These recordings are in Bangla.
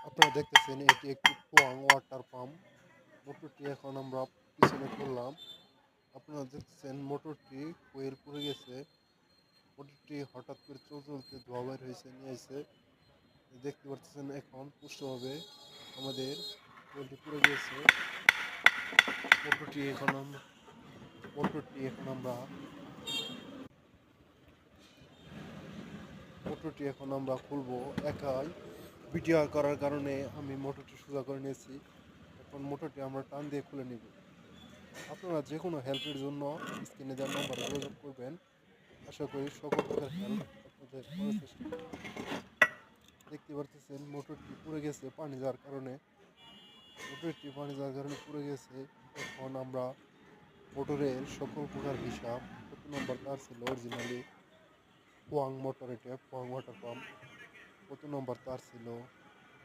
আপনারা দেখতেছেন এটি একটি পোয়াং ওয়াটার পাম্প। মোটরটি এখন আমরা পিছনে করলাম। আপনারা দেখতেছেন মোটরটি কোয়েল পড়ে গেছে। মোটরটি হঠাৎ করে চলতে ধোয়া বের হয়েছে নিয়ে এসে দেখতে পাচ্ছেন এখন পুষ্টভাবে আমাদের কোয়েলটি পুড়ে গিয়েছে। মোটরটি এখন মোটরটি এখন আমরা মোটরটি এখন আমরা খুলবো। একাই ভিডিও করার কারণে আমি মোটরটি সোজা করে নিয়েছি। এখন মোটরটি আমরা টান দিয়ে খুলে নিব। আপনারা যে কোনো হেল্পের জন্য স্ক্রিনে দেওয়া নাম্বারে যোগাযোগ করবেন। আশা করি সকল প্রকার হেল্প আপনাদের করার চেষ্টা করব। দেখতে পারতেছেন মোটরটি পুড়ে গেছে পানি যাওয়ার কারণে। মোটরটি পানি যাওয়ার কারণে পুড়ে গেছে। এখন আমরা মোটরের সকল প্রকার হিসাব, কত নম্বর তার ছিল অরিজিনালি পোয়াং মোটর, এটা পোয়াং ওয়াটার পাম্প, কত নম্বর তার ছিল,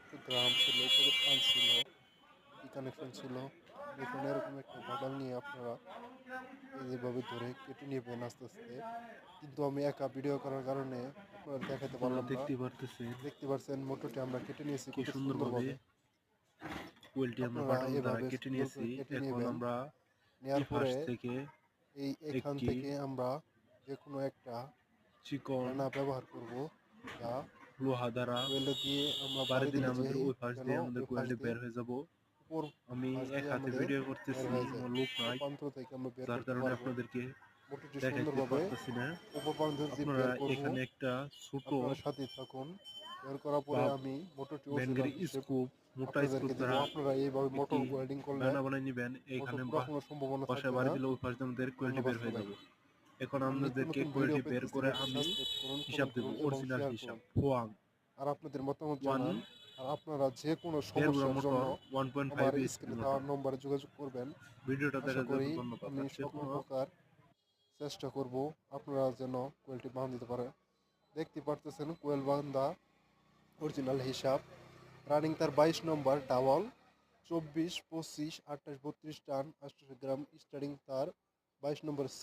কত গ্রাম ছিল, কত টান ছিল, কি কানেকশন ছিল, দেখুন এরকম একটা বাদাল নিয়ে আপনারা এইভাবে ধরে কেটে নেবেন আস্তে আস্তে। কিন্তু আমি একা ভিডিও করার কারণে আপনারা দেখাতে আপনারা পারলাম না। দেখতে পারতেছেন দেখতে পাচ্ছেন মোটরটি আমরা কেটে নিয়েছি কি কত সুন্দরভাবে সুন্দরভাবে। কোয়েলটি আমরা আপনারা বাটন দ্বারা এভাবে কেটে সুন্দর নিয়েছি। করে কেটে এখন নেবেন। আমরা নেওয়ার এই পাশ পরে থেকে এখান একটি থেকে আমরা যে কোনো একটা চিকন ফেনা ব্যবহার করব, যা লোহা দ্বারা কোয়েলে দিয়ে আমরা বাড়ি বাড়ি দিলে দিলে আমাদের যেই ওই পাশ যেন দিয়ে আমাদের ওই পাশ কোয়েলটি দিয়ে বের হয়ে যাব। উপর আমি পাশ এক দিয়ে হাতে আমাদের ভিডিও বের করতেছি, হয়ে যায়, আমার লোক উপর নাই, প্রান্ত থেকে আমরা বের যার করতে কারণে পারবো। আপনাদেরকে মোটরটি দেখাইতে সুন্দরভাবে পারতেছি না। উপর প্রান্ত দিয়ে আপনারা বের করব। এখানে একটা ছোট আপনারা সাথেই থাকুন। বের করার পরে বা আমি মোটরটি ব্যান্ডের অরিজিনাল হিসেব স্কুপ, মোটা স্কুপ আপনাদেরকে দিব। দ্বারা আপনারা এইভাবে একটি মোটর ওয়েল্ডিং করলে ব্যানা বানাই নিবেন। মোটর এইখানে পুরো কোনো সম্ভাবনা বাসায় থাকবে বাড়ি না। দিলে ওই পাশ দিয়ে আমাদের কোয়েলটি ধন্যবাদ বের হয়ে যাবে। সবাইকে। এখন আর নিত্য আপনাদেরকে নতুন ভিডিও কোয়েলটি পেতে বের করে চ্যানেলটি আমি সাবস্ক্রাইব করুন, হিসাব কমেন্ট দেব। করুন এবং অরিজিনাল শেয়ার হিসাব করুন। ফোয়াং আর আপনাদের মতামত ওয়ান জানান। আর আপনারা যে কোনো 1.5 গুঁড়া সমস্যার জন্য মোটর 1.5 আমার এইচপি স্ক্রিনে দেওয়া মোটর। নম্বরে যোগাযোগ করবেন। ভিডিওটা আশা দেখার জন্য করি ধন্যবাদ। আমি আর যে সকল কোনো প্রকার চেষ্টা করব আপনারা যেন কোয়েলটি বাঁধ দিতে পারেন। দেখতে পারতেছেন কোয়েল বান্ধা অরিজিনাল হিসাব। রানিং তার 22 নম্বর ডাবল 24, 25, 28, 32 টান 88 গ্রাম। স্টার্টিং তার 22 নম্বর